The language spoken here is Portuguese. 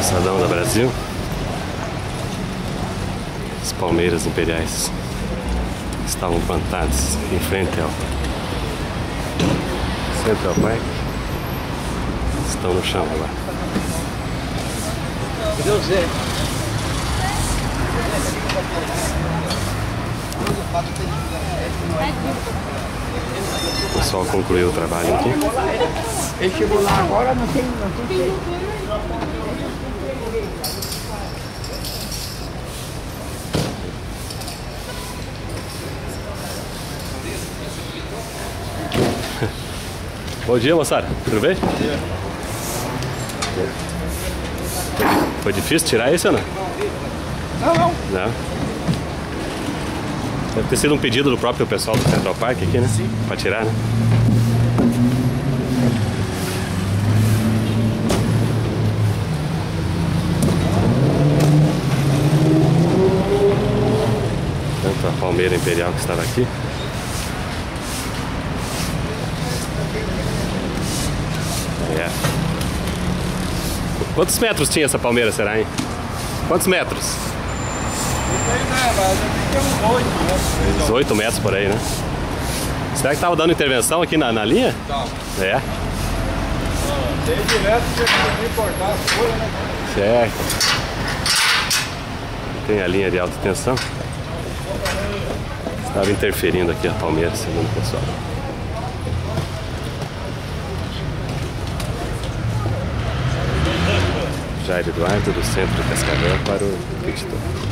calçadão da Brasil. As palmeiras imperiais estavam plantadas em frente ao Central Park. Estão no chão agora. O pessoal concluiu o trabalho aqui. Ele chegou lá agora, não tem Bom dia, moçada. Tudo bem? Bom dia. Foi difícil tirar esse ou não? Não. Não. Deve ter sido um pedido do próprio pessoal do Central Park aqui, né? Sim. Pra tirar, né? Tanto a palmeira imperial que estava aqui. É. Quantos metros tinha essa palmeira, será, hein? Quantos metros? Uns 8 metros por aí, né? Será que tava dando intervenção aqui na linha? Tá. É. Tem direto que nem cortar as coisas, né? Certo. Tem a linha de alta tensão. Estava interferindo aqui a palmeira, segundo o pessoal. Jair Eduardo, do centro de Cascavel, para o Pit Tour.